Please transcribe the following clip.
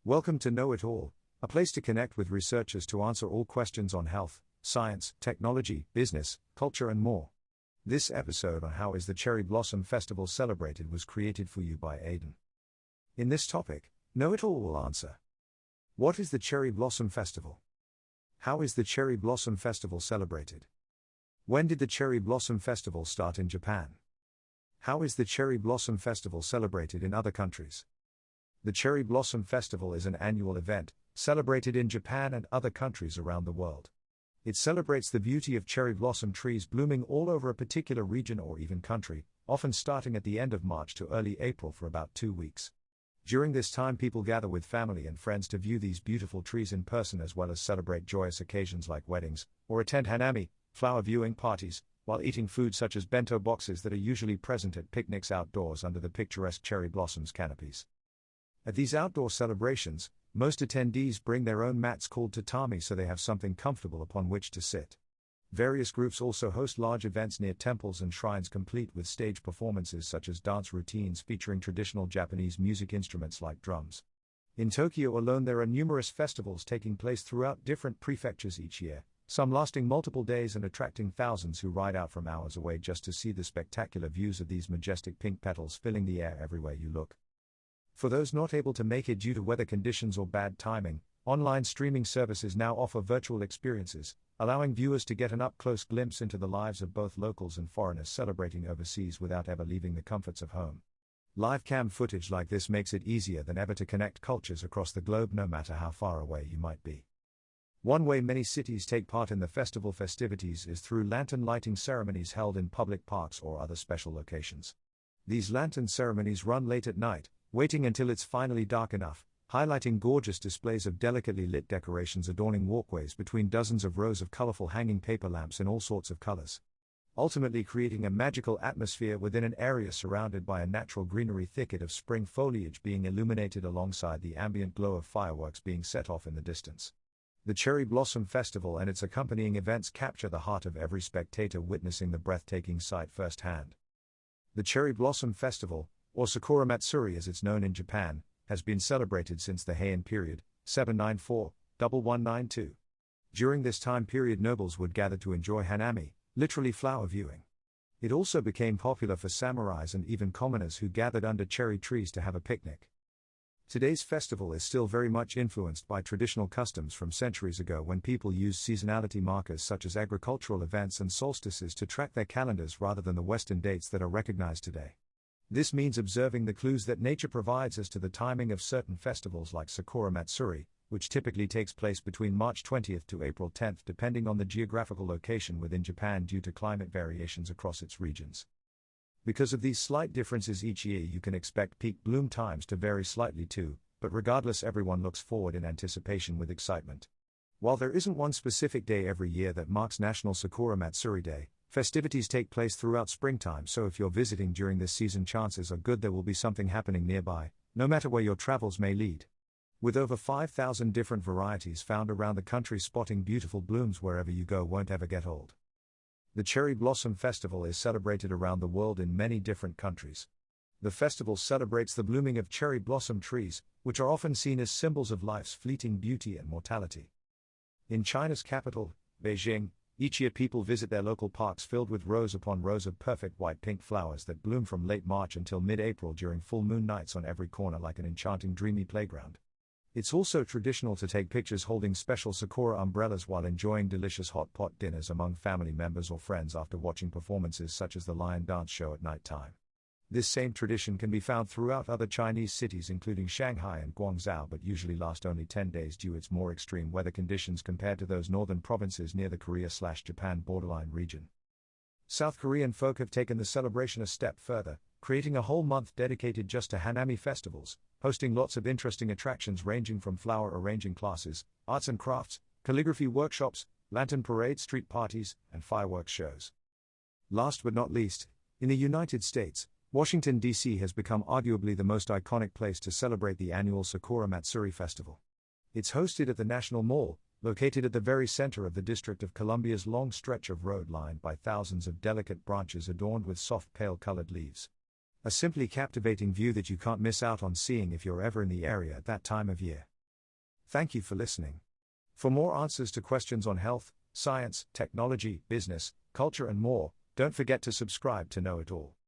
Welcome to Know It All, a place to connect with researchers to answer all questions on health, science, technology, business, culture, and more. This episode on how is the Cherry Blossom Festival celebrated was created for you by Aidan. In this topic, Know It All will answer: what is the Cherry Blossom Festival? How is the Cherry Blossom Festival celebrated? When did the Cherry Blossom Festival start in Japan? How is the Cherry Blossom Festival celebrated in other countries? The Cherry Blossom Festival is an annual event, celebrated in Japan and other countries around the world. It celebrates the beauty of cherry blossom trees blooming all over a particular region or even country, often starting at the end of March to early April for about 2 weeks. During this time, people gather with family and friends to view these beautiful trees in person, as well as celebrate joyous occasions like weddings, or attend hanami, flower viewing parties, while eating food such as bento boxes that are usually present at picnics outdoors under the picturesque cherry blossoms canopies. At these outdoor celebrations, most attendees bring their own mats called tatami so they have something comfortable upon which to sit. Various groups also host large events near temples and shrines, complete with stage performances such as dance routines featuring traditional Japanese music instruments like drums. In Tokyo alone, there are numerous festivals taking place throughout different prefectures each year, some lasting multiple days and attracting thousands who ride out from hours away just to see the spectacular views of these majestic pink petals filling the air everywhere you look. For those not able to make it due to weather conditions or bad timing, online streaming services now offer virtual experiences, allowing viewers to get an up-close glimpse into the lives of both locals and foreigners celebrating overseas without ever leaving the comforts of home. Live cam footage like this makes it easier than ever to connect cultures across the globe, no matter how far away you might be. One way many cities take part in the festival festivities is through lantern lighting ceremonies held in public parks or other special locations. These lantern ceremonies run late at night, waiting until it's finally dark enough, highlighting gorgeous displays of delicately lit decorations adorning walkways between dozens of rows of colorful hanging paper lamps in all sorts of colors, ultimately creating a magical atmosphere within an area surrounded by a natural greenery thicket of spring foliage being illuminated alongside the ambient glow of fireworks being set off in the distance. The Cherry Blossom Festival and its accompanying events capture the heart of every spectator witnessing the breathtaking sight firsthand. The Cherry Blossom Festival, or Sakura Matsuri as it's known in Japan, has been celebrated since the Heian period, 794-1192. During this time period, nobles would gather to enjoy hanami, literally flower viewing. It also became popular for samurais and even commoners who gathered under cherry trees to have a picnic. Today's festival is still very much influenced by traditional customs from centuries ago, when people used seasonality markers such as agricultural events and solstices to track their calendars rather than the Western dates that are recognized today. This means observing the clues that nature provides as to the timing of certain festivals like Sakura Matsuri, which typically takes place between March 20th to April 10th, depending on the geographical location within Japan due to climate variations across its regions. Because of these slight differences each year, you can expect peak bloom times to vary slightly too, but regardless, everyone looks forward in anticipation with excitement. While there isn't one specific day every year that marks National Sakura Matsuri Day, festivities take place throughout springtime, so if you're visiting during this season, chances are good there will be something happening nearby, no matter where your travels may lead. With over 5,000 different varieties found around the country, spotting beautiful blooms wherever you go won't ever get old. The Cherry Blossom Festival is celebrated around the world in many different countries. The festival celebrates the blooming of cherry blossom trees, which are often seen as symbols of life's fleeting beauty and mortality. In China's capital, Beijing, each year people visit their local parks filled with rows upon rows of perfect white-pink flowers that bloom from late March until mid-April during full moon nights on every corner, like an enchanting dreamy playground. It's also traditional to take pictures holding special sakura umbrellas while enjoying delicious hot pot dinners among family members or friends after watching performances such as the lion dance show at night time. This same tradition can be found throughout other Chinese cities including Shanghai and Guangzhou, but usually last only 10 days due to its more extreme weather conditions compared to those northern provinces near the Korea/Japan borderline region. South Korean folk have taken the celebration a step further, creating a whole month dedicated just to hanami festivals, hosting lots of interesting attractions ranging from flower arranging classes, arts and crafts, calligraphy workshops, lantern parades, street parties, and fireworks shows. Last but not least, in the United States, Washington, D.C. has become arguably the most iconic place to celebrate the annual Sakura Matsuri Festival. It's hosted at the National Mall, located at the very center of the District of Columbia's long stretch of road lined by thousands of delicate branches adorned with soft pale-colored leaves. A simply captivating view that you can't miss out on seeing if you're ever in the area at that time of year. Thank you for listening. For more answers to questions on health, science, technology, business, culture, and more, don't forget to subscribe to Know It All.